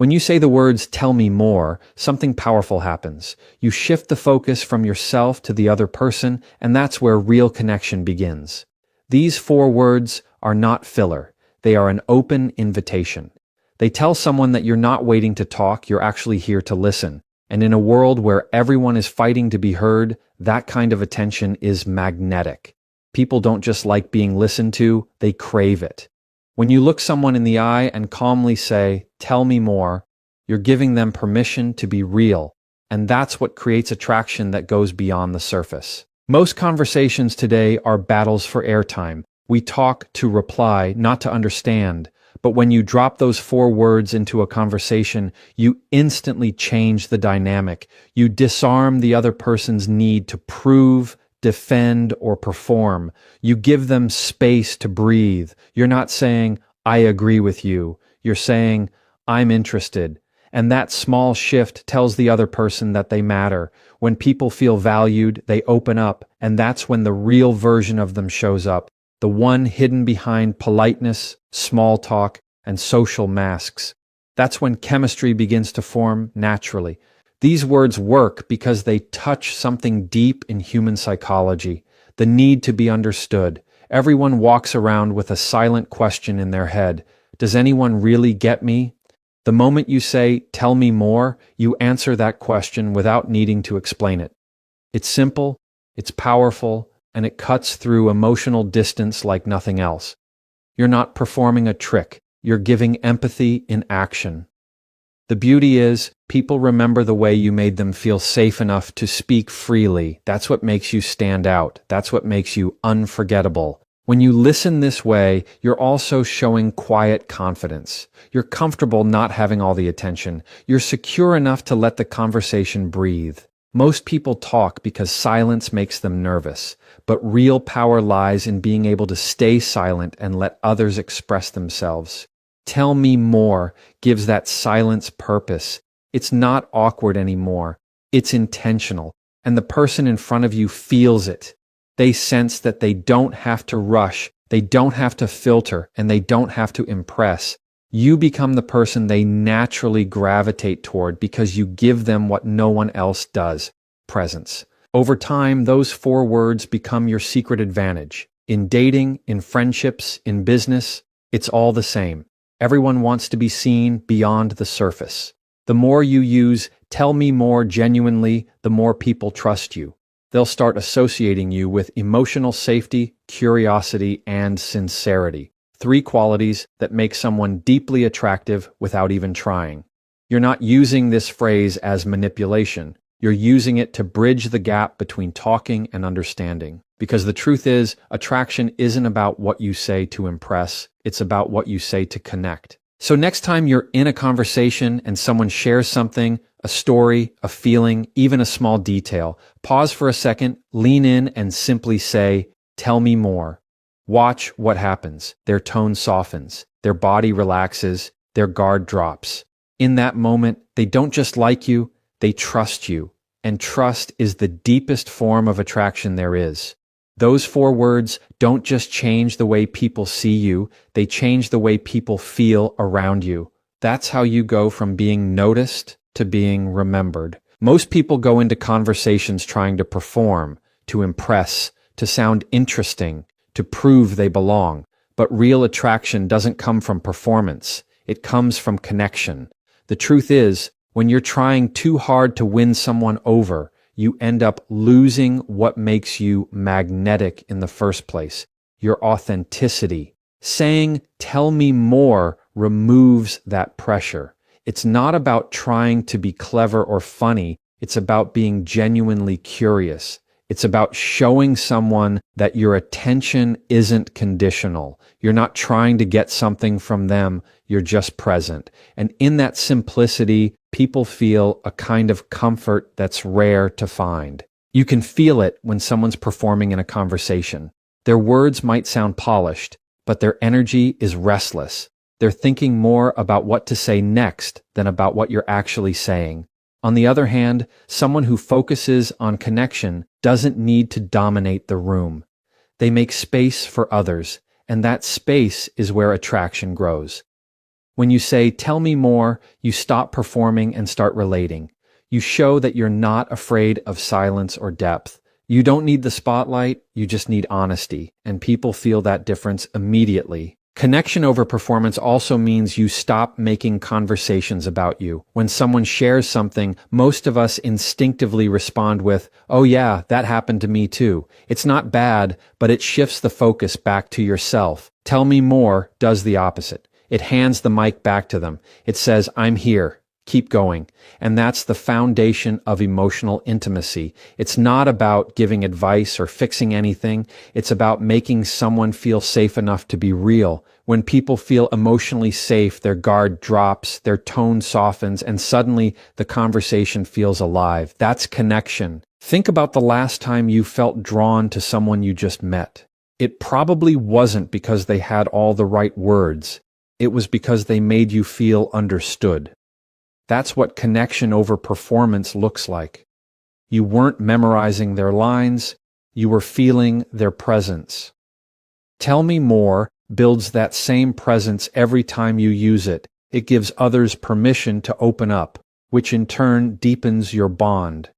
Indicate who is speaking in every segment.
Speaker 1: When you say the words, "tell me more," something powerful happens. You shift the focus from yourself to the other person, and that's where real connection begins. These 4 words are not filler. They are an open invitation. They tell someone that you're not waiting to talk, you're actually here to listen. And in a world where everyone is fighting to be heard, that kind of attention is magnetic. People don't just like being listened to, they crave it. When you look someone in the eye and calmly say, "Tell me more," you're giving them permission to be real, and that's what creates attraction that goes beyond the surface. Most conversations today are battles for airtime. We talk to reply, not to understand. But when you drop those 4 words into a conversation, you instantly change the dynamic. You disarm the other person's need to prove, defend, or perform. You give them space to breathe. You're not saying, "I agree with you." You're saying, "I'm interested." And that small shift tells the other person that they matter. When people feel valued, they open up, and that's when the real version of them shows up. The one hidden behind politeness, small talk, and social masks. That's when chemistry begins to form naturally. These words work because they touch something deep in human psychology, the need to be understood. Everyone walks around with a silent question in their head. Does anyone really get me? The moment you say, "Tell me more," you answer that question without needing to explain it. It's simple, it's powerful, and it cuts through emotional distance like nothing else. You're not performing a trick, you're giving empathy in action. The beauty is, people remember the way you made them feel safe enough to speak freely. That's what makes you stand out. That's what makes you unforgettable. When you listen this way, you're also showing quiet confidence. You're comfortable not having all the attention. You're secure enough to let the conversation breathe. Most people talk because silence makes them nervous, but real power lies in being able to stay silent and let others express themselves. "Tell me more" gives that silence purpose. It's not awkward anymore. It's intentional, and the person in front of you feels it. They sense that they don't have to rush, they don't have to filter, and they don't have to impress. You become the person they naturally gravitate toward because you give them what no one else does: presence. Over time, those 4 words become your secret advantage. In dating, in friendships, in business, it's all the same. Everyone wants to be seen beyond the surface. The more you use "tell me more" genuinely, the more people trust you. They'll start associating you with emotional safety, curiosity, and sincerity. 3 qualities that make someone deeply attractive without even trying. You're not using this phrase as manipulation. You're using it to bridge the gap between talking and understanding. Because the truth is, attraction isn't about what you say to impress, it's about what you say to connect. So next time you're in a conversation and someone shares something, a story, a feeling, even a small detail, pause for a second, lean in, and simply say, "Tell me more." Watch what happens. Their tone softens, their body relaxes, their guard drops. In that moment, they don't just like you, they trust you. And trust is the deepest form of attraction there is. Those 4 words don't just change the way people see you, they change the way people feel around you. That's how you go from being noticed to being remembered. Most people go into conversations trying to perform, to impress, to sound interesting, to prove they belong. But real attraction doesn't come from performance. It comes from connection. The truth is, when you're trying too hard to win someone over, you end up losing what makes you magnetic in the first place, your authenticity. Saying, "Tell me more," removes that pressure. It's not about trying to be clever or funny. It's about being genuinely curious. It's about showing someone that your attention isn't conditional. You're not trying to get something from them, you're just present. And in that simplicity, people feel a kind of comfort that's rare to find. You can feel it when someone's performing in a conversation. Their words might sound polished, but their energy is restless. They're thinking more about what to say next than about what you're actually saying. On the other hand, someone who focuses on connection doesn't need to dominate the room. They make space for others, and that space is where attraction grows. When you say, tell me more, you stop performing and start relating. You show that you're not afraid of silence or depth. You don't need the spotlight, you just need honesty, and people feel that difference immediately. Connection over performance also means you stop making conversations about you. When someone shares something, most of us instinctively respond with, "Oh yeah, that happened to me too." It's not bad, but it shifts the focus back to yourself. Tell me more does the opposite. It hands the mic back to them. It says, "I'm here. Keep going." And that's the foundation of emotional intimacy. It's not about giving advice or fixing anything. It's about making someone feel safe enough to be real. When people feel emotionally safe, their guard drops, their tone softens, and suddenly the conversation feels alive. That's connection. Think about the last time you felt drawn to someone you just met. It probably wasn't because they had all the right words. It was because they made you feel understood. That's what connection over performance looks like. You weren't memorizing their lines, you were feeling their presence. Tell me more builds that same presence every time you use it. It gives others permission to open up, which in turn deepens your bond.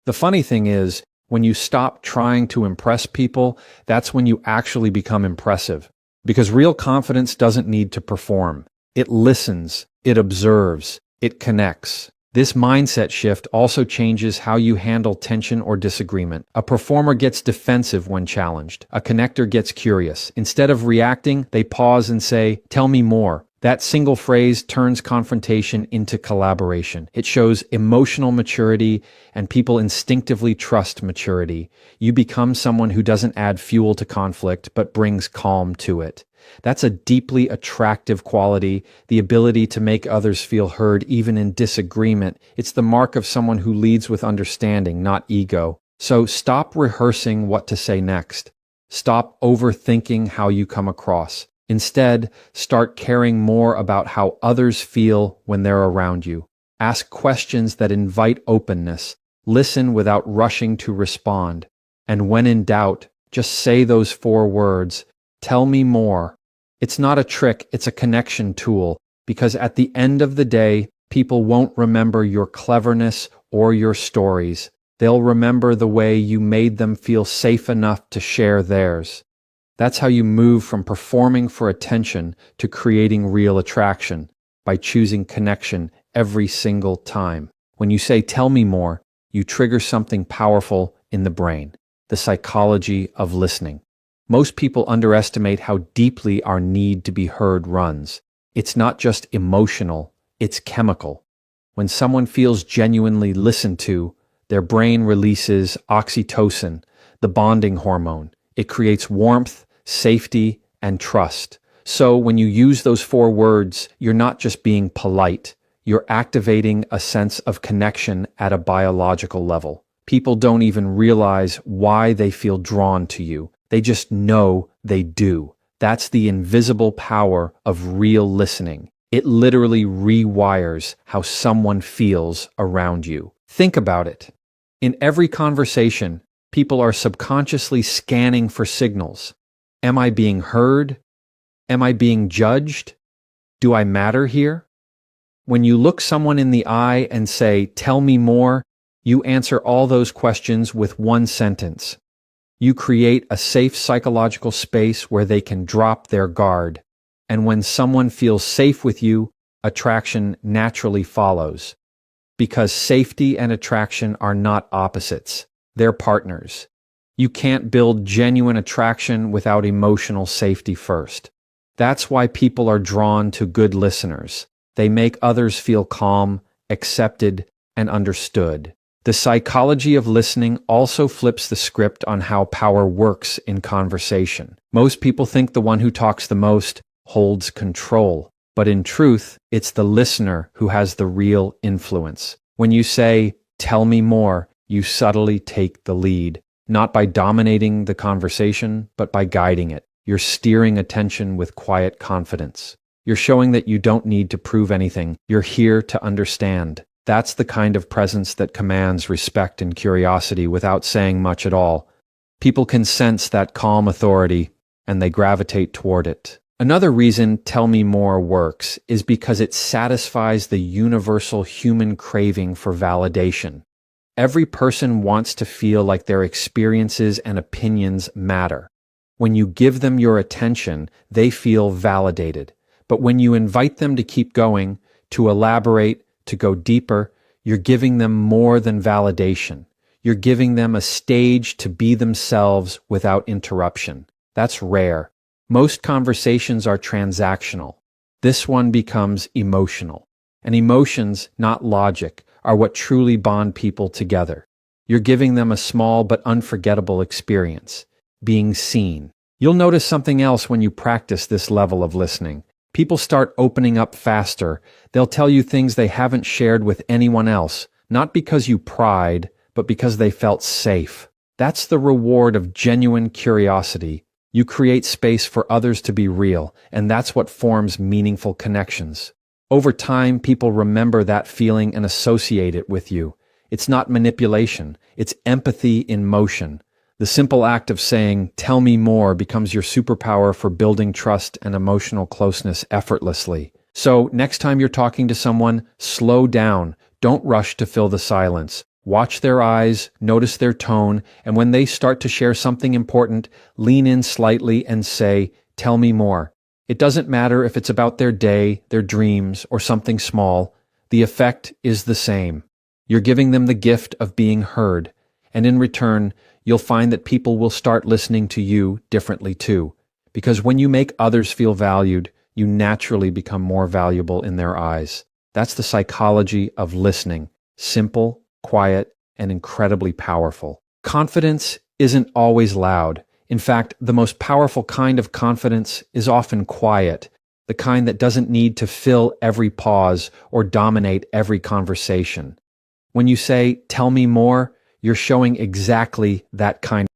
Speaker 1: The funny thing is, when you stop trying to impress people, that's when you actually become impressive. Because real confidence doesn't need to perform. It listens, it observes, it connects. This mindset shift also changes how you handle tension or disagreement. A performer gets defensive when challenged. A connector gets curious. Instead of reacting, they pause and say, "Tell me more." That single phrase turns confrontation into collaboration. It shows emotional maturity, and people instinctively trust maturity. You become someone who doesn't add fuel to conflict, but brings calm to it. That's a deeply attractive quality, the ability to make others feel heard even in disagreement. It's the mark of someone who leads with understanding, not ego. So stop rehearsing what to say next. Stop overthinking how you come across. Instead, start caring more about how others feel when they're around you. Ask questions that invite openness. Listen without rushing to respond. And when in doubt, just say those 4 words, "Tell me more." It's not a trick, it's a connection tool, because at the end of the day, people won't remember your cleverness or your stories. They'll remember the way you made them feel safe enough to share theirs. That's how you move from performing for attention to creating real attraction, by choosing connection every single time. When you say, "Tell me more," you trigger something powerful in the brain, the psychology of listening. Most people underestimate how deeply our need to be heard runs. It's not just emotional, it's chemical. When someone feels genuinely listened to, their brain releases oxytocin, the bonding hormone. It creates warmth, safety, and trust. So when you use those 4 words, you're not just being polite, you're activating a sense of connection at a biological level. People don't even realize why they feel drawn to you. They just know they do. That's the invisible power of real listening. It literally rewires how someone feels around you. Think about it. In every conversation, people are subconsciously scanning for signals. Am I being heard? Am I being judged? Do I matter here? When you look someone in the eye and say, "Tell me more," you answer all those questions with 1 sentence. You create a safe psychological space where they can drop their guard. And when someone feels safe with you, attraction naturally follows. Because safety and attraction are not opposites, they're partners. You can't build genuine attraction without emotional safety first. That's why people are drawn to good listeners. They make others feel calm, accepted, and understood. The psychology of listening also flips the script on how power works in conversation. Most people think the one who talks the most holds control, but in truth, it's the listener who has the real influence. When you say, "Tell me more," you subtly take the lead. Not by dominating the conversation, but by guiding it. You're steering attention with quiet confidence. You're showing that you don't need to prove anything. You're here to understand. That's the kind of presence that commands respect and curiosity without saying much at all. People can sense that calm authority, and they gravitate toward it. Another reason Tell Me More works is because it satisfies the universal human craving for validation. Every person wants to feel like their experiences and opinions matter. When you give them your attention, they feel validated. But when you invite them to keep going, to elaborate, to go deeper, you're giving them more than validation. You're giving them a stage to be themselves without interruption. That's rare. Most conversations are transactional. This one becomes emotional. And emotions, not logic, are what truly bond people together. You're giving them a small but unforgettable experience, being seen. You'll notice something else when you practice this level of listening. People start opening up faster. They'll tell you things they haven't shared with anyone else, not because you pried, but because they felt safe. That's the reward of genuine curiosity. You create space for others to be real, and that's what forms meaningful connections. Over time, people remember that feeling and associate it with you. It's not manipulation, it's empathy in motion. The simple act of saying, "Tell me more," becomes your superpower for building trust and emotional closeness effortlessly. So, next time you're talking to someone, slow down. Don't rush to fill the silence. Watch their eyes, notice their tone, and when they start to share something important, lean in slightly and say, "Tell me more." It doesn't matter if it's about their day, their dreams, or something small. The effect is the same. You're giving them the gift of being heard, and in return, you'll find that people will start listening to you differently too. Because when you make others feel valued, you naturally become more valuable in their eyes. That's the psychology of listening. Simple, quiet, and incredibly powerful. Confidence isn't always loud. In fact, the most powerful kind of confidence is often quiet, the kind that doesn't need to fill every pause or dominate every conversation. When you say, "Tell me more," you're showing exactly that kind